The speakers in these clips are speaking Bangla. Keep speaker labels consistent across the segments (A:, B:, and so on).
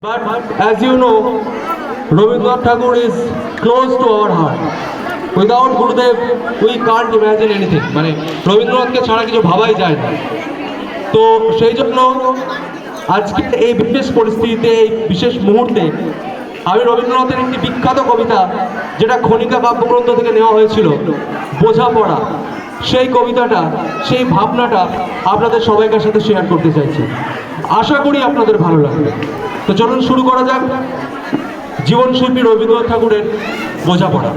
A: But as you know, Rabindranath Tagore is close to our heart. Without Gurudev, we can't imagine anything. মানে রবীন্দ্রনাথকে ছাড়া কিছু ভাবাই যায় না। তো সেই জন্য আজকে এই বিশেষ পরিস্থিতিতে, এই বিশেষ মুহূর্তে আমি রবীন্দ্রনাথের একটি বিখ্যাত কবিতা, যেটা খনিকা কাব্যগ্রন্থ থেকে নেওয়া হয়েছিল, বোঝাপড়া, সেই কবিতাটা, সেই ভাবনাটা আপনাদের সবাইকার সাথে শেয়ার করতে চাইছি। আশা করি আপনাদের ভালো লাগবে। তো চলুন শুরু করা যাক জীবনশিল্পী রবীন্দ্রনাথ ঠাকুরের বোঝাপড়া।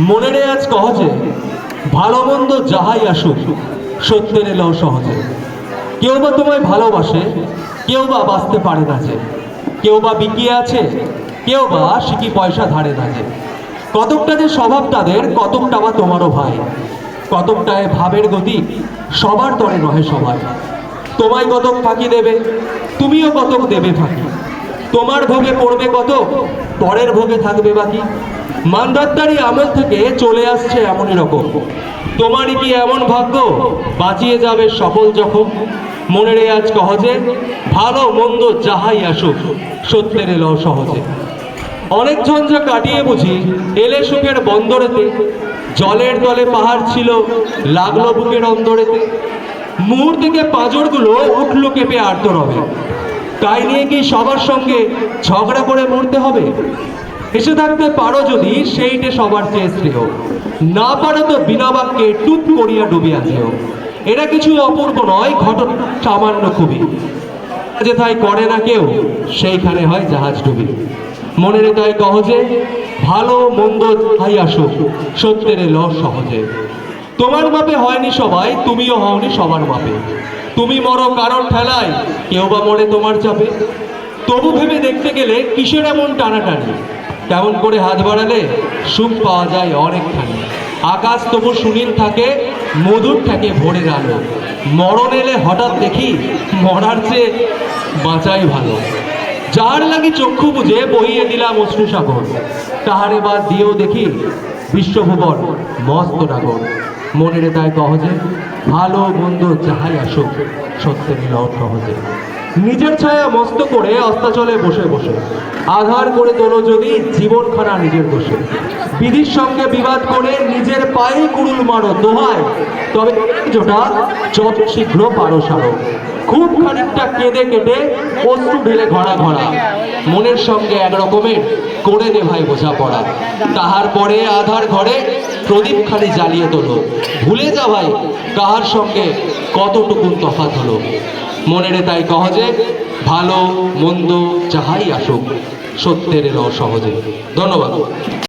A: মনেরে আজ কহজে ভালো মন্দ যাহাই আসুক, সত্যের এলেও সহজে। কেউ বা তোমায় ভালোবাসে, কেউ বা বাঁচতে পারে না যে, কেউ বা বিকিয়ে আছে, কেউ বা শিকি পয়সা ধারে না যে। কতকটা যে স্বভাব তাদের, কতকটা বা তোমারও ভাই, কতকটায় ভাবের গতি সবার তরে নহে সবাই। তোমায় কতক ফাঁকি দেবে, তুমিও কতক দেবে ফাঁকি। তোমার ভোগে পড়বে কত, পরের ভোগে থাকবে বাকি। মানদাত্তারি আমল থেকে চলে আসছে এমনই রকম, তোমারই কি এমন ভাগ্য, বাঁচিয়ে যাবে সকল জখম। মনেরে আজ কহজে ভালো মন্দ যাহাই আসুক, সত্যের এলেও সহজে। অনেক ঝঞ্ঝা কাটিয়ে বুঝি এলে সুখের বন্দরেতে, জলের তলে পাহাড় ছিল লাগলো বুকের অন্দরেতে। মুহূর্ত থেকে পাঁজরগুলো উঠলো কেঁপে আর্তরবে, তাই নিয়ে কি সবার সঙ্গে ঝগড়া করে মরতে হবে? এসে থাকতে পারো যদি সেইটে সবার চেয়ে শ্রেয়, না পারো তো বিনা বাক্যে টুপ করিয়া ডুবিয়া যেও। এটা কিছু অপূর্ব নয়, ঘটনা সামান্য খুবই, যেথায় করে না কেউ সেইখানে হয় জাহাজ ডুবি। মনের তাই কহজে ভালো মন্দ যাহাই আসুক, সত্যের এলেও সহজে। তোমার মাপে হয়নি সবাই, তুমিও হওনি সবার মাপে। তুমি মরো কারণ ঠেলায়, কেউ বা মরে তোমার চাপে। তবু ভেবে দেখতে গেলে কিসের এমন টানাটানি, কেমন করে হাত বাড়ালে সুখ পাওয়া যায় অনেকখানি। আকাশ তবু সুনীল থাকে, মধুর থাকে ভোরের আলো। মরণ এলে হঠাৎ দেখি, মরার চেয়ে বাঁচাই ভালো। যার লাগি চক্ষু বুঝে বহিয়ে দিলাম অশ্রু সাগর, তাহারে বাদ দিয়েও দেখি বিশ্বভুবন মস্ত নাগর। মনের তাই কহজে ভালো মন্দ যাহাই আসুক, সত্যের এলেও সহজে। নিজের ছায়া মস্ত করে অস্তাচলে বসে বসে, আধার করে তোলো যদি জীবনখানা নিজের দোষে। বিধির সঙ্গে বিবাদ করে নিজের পায়ে কুড়ুল মারো দোহায়, তবে জোটা যত শীঘ্র পারো সারো। খুব খানিকটা কেঁদে কেটে অশ্রু ঢেলে ঘড়া ঘড়া, মনের সঙ্গে এক রকমের করে দে ভাই বোঝাপড়া। তাহার পরে আধার ঘরে প্রদীপ খালি জ্বালিয়ে তোলো, ভুলে যা ভাই কাহার সঙ্গে কতটুকুন তফাৎ হলো। মনের তাই কহজে ভালো মন্দ যাহাই আসুক, সত্যের এলেও সহজে। ধন্যবাদ।